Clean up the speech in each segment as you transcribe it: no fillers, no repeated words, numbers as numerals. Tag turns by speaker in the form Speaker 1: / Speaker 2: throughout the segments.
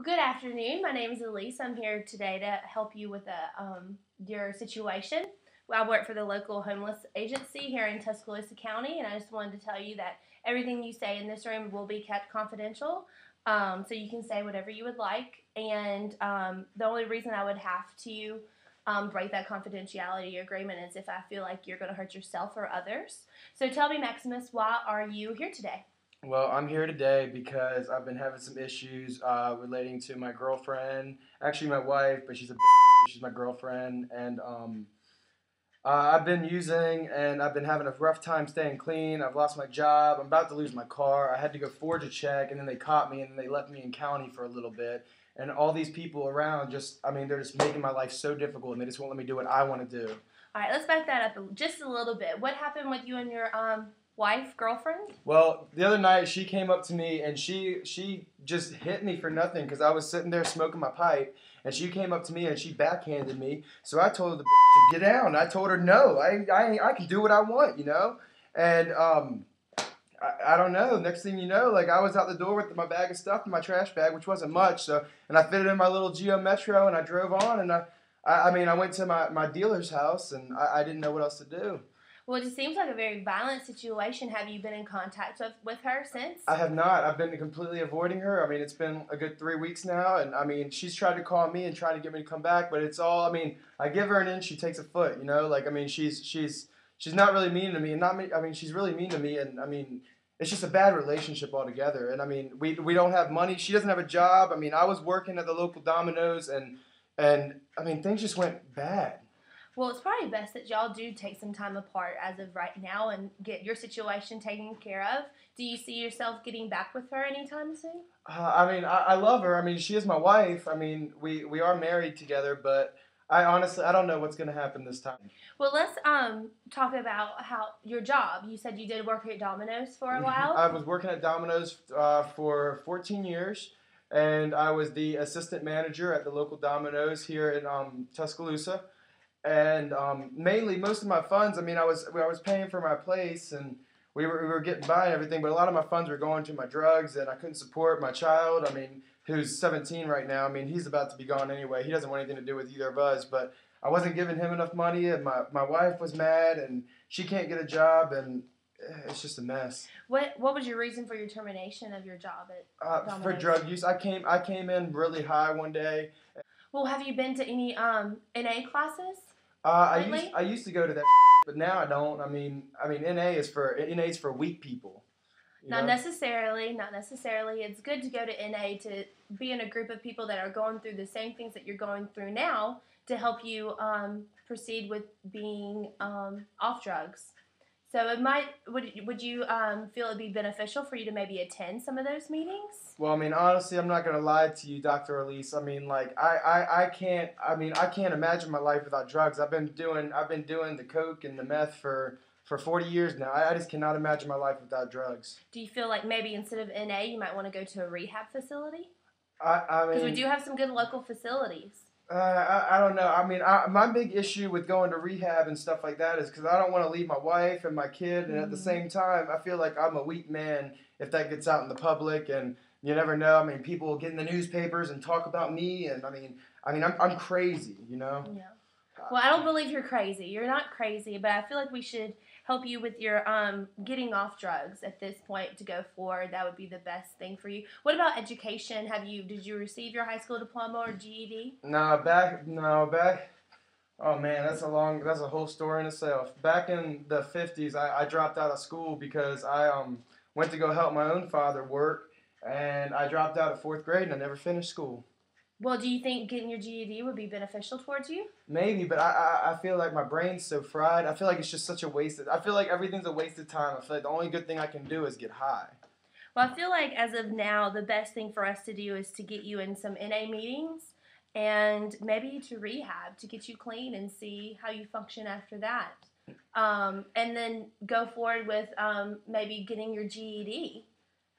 Speaker 1: Good afternoon. My name is Elise. I'm here today to help you with your situation. Well, I work for the local homeless agency here in Tuscaloosa County, and I just wanted to tell you that everything you say in this room will be kept confidential. So you can say whatever you would like. And the only reason I would have to break that confidentiality agreement is if I feel like you're going to hurt yourself or others. So tell me, Maximus, why are you here today?
Speaker 2: Well, I'm here today because I've been having some issues relating to my girlfriend. Actually, my wife, but she's a she's my girlfriend, and I've been using and I've been having a rough time staying clean. I've lost my job. I'm about to lose my car. I had to go forge a check, and then they caught me, and then they left me in county for a little bit. And all these people around they're just making my life so difficult, and they just won't let me do what I want to do.
Speaker 1: All right, let's back that up just a little bit. What happened with you and your wife, girlfriend?
Speaker 2: Well, the other night she came up to me and she just hit me for nothing because I was sitting there smoking my pipe, and she came up to me and she backhanded me. So I told the to get down. I told her no, I can do what I want, you know. And I don't know. Next thing you know, like I was out the door with my bag of stuff in my trash bag, which wasn't much. So and I fit it in my little Geo Metro and I drove on and I went to my dealer's house and I didn't know what else to do.
Speaker 1: Well, it just seems like a very violent situation. Have you been in contact with her since?
Speaker 2: I have not. I've been completely avoiding her. I mean, it's been a good 3 weeks now, and I mean, she's tried to call me and trying to get me to come back, but it's all. I mean, I give her an inch, she takes a foot. You know, like I mean, she's not really mean to me, and not me. I mean, she's really mean to me, and I mean, it's just a bad relationship altogether. And I mean, we don't have money. She doesn't have a job. I mean, I was working at the local Domino's, and I mean, things just went bad.
Speaker 1: Well, it's probably best that y'all do take some time apart as of right now and get your situation taken care of. Do you see yourself getting back with her anytime soon?
Speaker 2: I mean, I love her. I mean, she is my wife. I mean, we are married together, but I honestly I don't know what's gonna happen this time.
Speaker 1: Well, let's talk about how your job. You said you did work at Domino's for a while.
Speaker 2: I was working at Domino's for 14 years, and I was the assistant manager at the local Domino's here in Tuscaloosa. And mainly, most of my funds. I mean, I was paying for my place, and we were getting by and everything. But a lot of my funds were going to my drugs, and I couldn't support my child. I mean, who's 17 right now. I mean, he's about to be gone anyway. He doesn't want anything to do with either of us. But I wasn't giving him enough money, and my wife was mad, and she can't get a job, and it's just a mess.
Speaker 1: What was your reason for your termination of your job at
Speaker 2: For
Speaker 1: Domino's?
Speaker 2: drug use, I came in really high one day.
Speaker 1: Well, have you been to any NA classes
Speaker 2: I used
Speaker 1: lately?
Speaker 2: I used to go to that, but now I don't. I mean, NA is for weak people, you
Speaker 1: Not
Speaker 2: know.
Speaker 1: necessarily, not necessarily. It's good to go to NA to be in a group of people that are going through the same things that you're going through now to help you proceed with being off drugs. So it might would you feel it'd be beneficial for you to maybe attend some of those meetings?
Speaker 2: Well, I mean, honestly, I'm not gonna lie to you, Dr. Elise. I mean, like, I can't. I mean, I can't imagine my life without drugs. I've been doing the coke and the meth for 40 years now. I just cannot imagine my life without drugs.
Speaker 1: Do you feel like maybe instead of NA you might want to go to a rehab facility?
Speaker 2: I
Speaker 1: Because we
Speaker 2: mean,
Speaker 1: do have some good local facilities.
Speaker 2: I don't know. I mean, my big issue with going to rehab and stuff like that is because I don't want to leave my wife and my kid, and at the
Speaker 1: Mm.
Speaker 2: same time, I feel like I'm a weak man if that gets out in the public, and you never know. I mean, people will get in the newspapers and talk about me, and I'm crazy, you know.
Speaker 1: Yeah. Well, I don't believe you're crazy. You're not crazy, but I feel like we should help you with your getting off drugs at this point to go forward. That would be the best thing for you. What about education? Did you receive your high school diploma or GED?
Speaker 2: No, back. Oh man, that's a whole story in itself. Back in the 50s, I dropped out of school because I went to go help my own father work, and I dropped out at fourth grade and I never finished school.
Speaker 1: Well, do you think getting your GED would be beneficial towards you?
Speaker 2: Maybe, but I feel like my brain's so fried. I feel like it's just such a wasted. I feel like everything's a waste of time. I feel like the only good thing I can do is get high.
Speaker 1: Well, I feel like as of now, the best thing for us to do is to get you in some NA meetings and maybe to rehab to get you clean and see how you function after that. And then go forward with maybe getting your GED.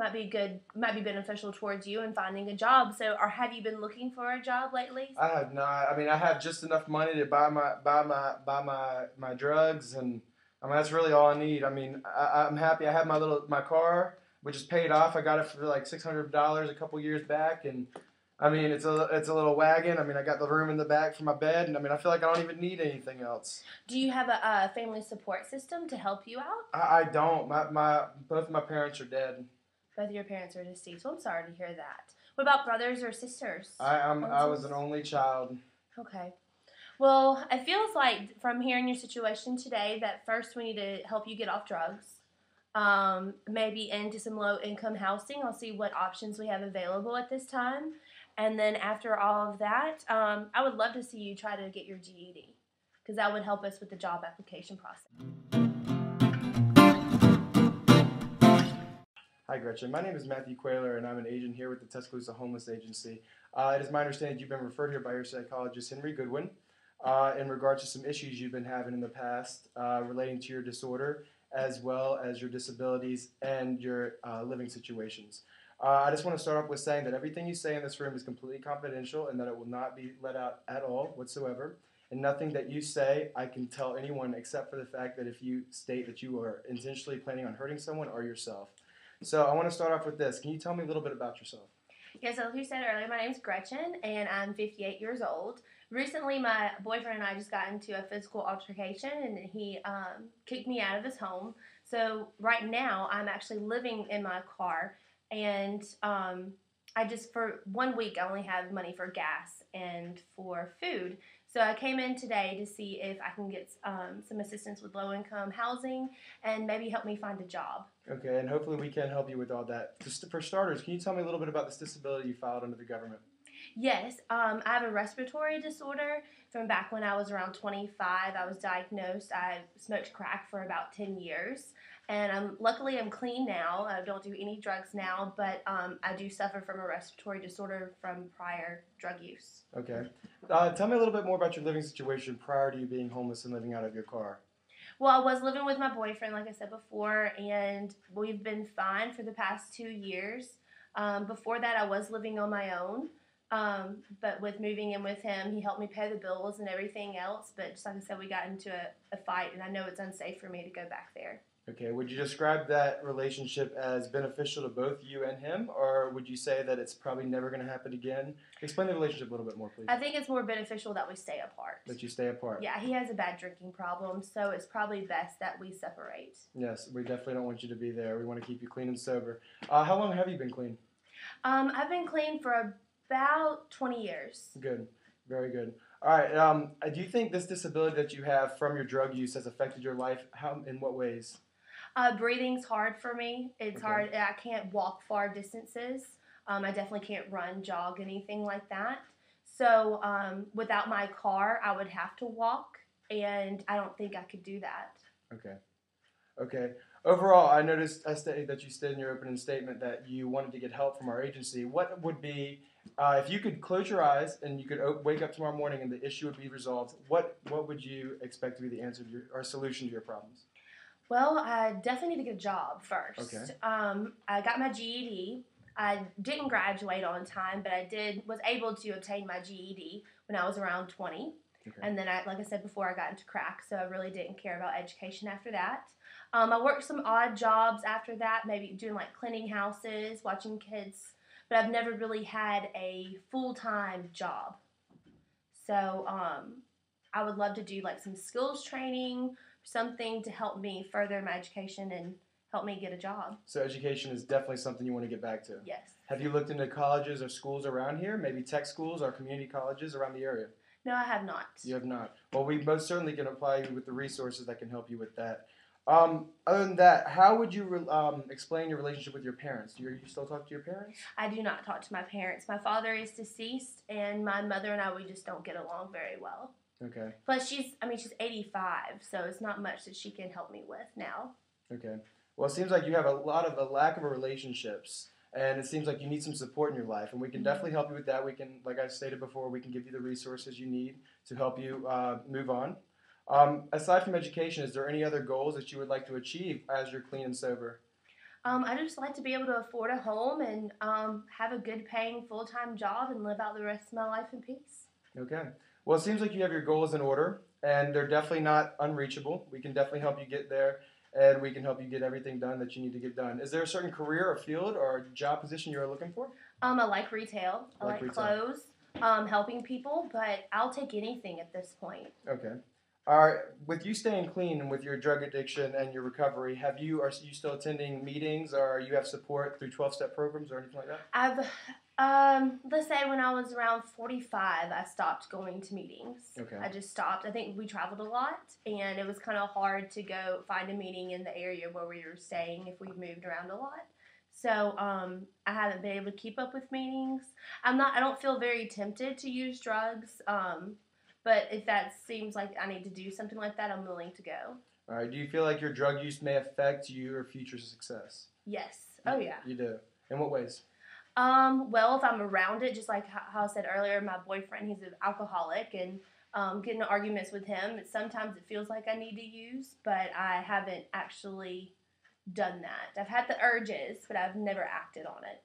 Speaker 1: Might be good, might be beneficial towards you in finding a job. So, or have you been looking for a job lately?
Speaker 2: I have not. I mean, I have just enough money to buy my drugs, and I mean that's really all I need. I mean, I'm happy. I have my car, which is paid off. I got it for like $600 a couple years back, and I mean, it's a little wagon. I mean, I got the room in the back for my bed, and I mean, I feel like I don't even need anything else.
Speaker 1: Do you have a family support system to help you out?
Speaker 2: I don't. My both of my parents are dead.
Speaker 1: Both of your parents are deceased. Well, I'm sorry to hear that. What about brothers or sisters?
Speaker 2: I was an only child.
Speaker 1: Okay. Well, it feels like from hearing your situation today that first we need to help you get off drugs. Maybe into some low income housing. I'll see what options we have available at this time. And then after all of that, I would love to see you try to get your GED because that would help us with the job application process.
Speaker 2: Hi, Gretchen. My name is Matthew Quayler, and I'm an agent here with the Tuscaloosa Homeless Agency. It is my understanding you've been referred here by your psychologist, Henry Goodwin, in regards to some issues you've been having in the past relating to your disorder, as well as your disabilities and your living situations. I just want to start off with saying that everything you say in this room is completely confidential and that it will not be let out at all whatsoever. And nothing that you say I can tell anyone except for the fact that if you state that you are intentionally planning on hurting someone or yourself. So I want to start off with this. Can you tell me a little bit about yourself?
Speaker 1: Yeah, so like you said earlier, my name's Gretchen, and I'm 58 years old. Recently, my boyfriend and I just got into a physical altercation, and he kicked me out of his home. So right now, I'm actually living in my car, and I just, for 1 week, I only have money for gas and for food. So I came in today to see if I can get some assistance with low-income housing and maybe help me find a job.
Speaker 2: Okay, and hopefully we can help you with all that. Just for starters, can you tell me a little bit about this disability you filed under the government?
Speaker 1: Yes, I have a respiratory disorder from back when I was around 25. I was diagnosed. I smoked crack for about 10 years. And luckily I'm clean now. I don't do any drugs now, but I do suffer from a respiratory disorder from prior drug use.
Speaker 2: Okay. Tell me a little bit more about your living situation prior to you being homeless and living out of your car.
Speaker 1: Well, I was living with my boyfriend, like I said before, and we've been fine for the past 2 years. Before that, I was living on my own. But with moving in with him, he helped me pay the bills and everything else. But just like I said, we got into a fight, and I know it's unsafe for me to go back there.
Speaker 2: Okay, would you describe that relationship as beneficial to both you and him, or would you say that it's probably never going to happen again? Explain the relationship a little bit more, please.
Speaker 1: I think it's more beneficial that we stay apart.
Speaker 2: That you stay apart.
Speaker 1: Yeah, he has a bad drinking problem, so it's probably best that we separate.
Speaker 2: Yes, we definitely don't want you to be there. We want to keep you clean and sober. How long have you been clean?
Speaker 1: I've been clean for about 20 years.
Speaker 2: Good, very good. All right, do you think this disability that you have from your drug use has affected your life? How, in what ways?
Speaker 1: Breathing's hard for me. It's hard. I can't walk far distances. I definitely can't run, jog, anything like that. So without my car, I would have to walk, and I don't think I could do that.
Speaker 2: Okay. Okay. Overall, I noticed that you stated in your opening statement that you wanted to get help from our agency. What would be, if you could close your eyes and you could wake up tomorrow morning and the issue would be resolved, what would you expect to be the answer to or solution to your problems?
Speaker 1: Well, I definitely need to get a job first.
Speaker 2: Okay.
Speaker 1: I got my GED. I didn't graduate on time, but I was able to obtain my GED when I was around 20. Okay. And then, like I said before, I got into crack, so I really didn't care about education after that. I worked some odd jobs after that, maybe doing like cleaning houses, watching kids, but I've never really had a full-time job. So I would love to do like some skills training, something to help me further my education and help me get a job.
Speaker 2: So education is definitely something you want to get back to?
Speaker 1: Yes.
Speaker 2: Have you looked into colleges or schools around here, maybe tech schools or community colleges around the area?
Speaker 1: No, I have not.
Speaker 2: You have not. Well, we most certainly can apply you with the resources that can help you with that. Other than that, how would you explain your relationship with your parents? Do you still talk to your parents?
Speaker 1: I do not talk to my parents. My father is deceased, and my mother and I, we just don't get along very well.
Speaker 2: Okay.
Speaker 1: Plus, she's 85, so it's not much that she can help me with now.
Speaker 2: Okay. Well, it seems like you have a lack of relationships, and it seems like you need some support in your life, and we can definitely help you with that. We can, like I stated before, we can give you the resources you need to help you move on. Aside from education, is there any other goals that you would like to achieve as you're clean and sober?
Speaker 1: I just like to be able to afford a home and have a good paying full-time job and live out the rest of my life in peace.
Speaker 2: Okay. Well, it seems like you have your goals in order, and they're definitely not unreachable. We can definitely help you get there, and we can help you get everything done that you need to get done. Is there a certain career or field or job position you're looking for?
Speaker 1: I like retail. I
Speaker 2: Like
Speaker 1: like
Speaker 2: retail.
Speaker 1: clothes, helping people, but I'll take anything at this point.
Speaker 2: Okay. All right. With you staying clean and with your drug addiction and your recovery, are you still attending meetings, or you have support through 12-step programs or anything like that?
Speaker 1: Let's say when I was around 45, I stopped going to meetings.
Speaker 2: Okay.
Speaker 1: I just stopped. I think we traveled a lot, and it was kind of hard to go find a meeting in the area where we were staying if we moved around a lot. So I haven't been able to keep up with meetings. I don't feel very tempted to use drugs. But if that seems like I need to do something like that, I'm willing to go.
Speaker 2: All right. Do you feel like your drug use may affect your future success?
Speaker 1: Yes. Oh yeah.
Speaker 2: You do. In what ways?
Speaker 1: Well, if I'm around it, just like how I said earlier, my boyfriend, he's an alcoholic, and getting in arguments with him, sometimes it feels like I need to use, but I haven't actually done that. I've had the urges, but I've never acted on it.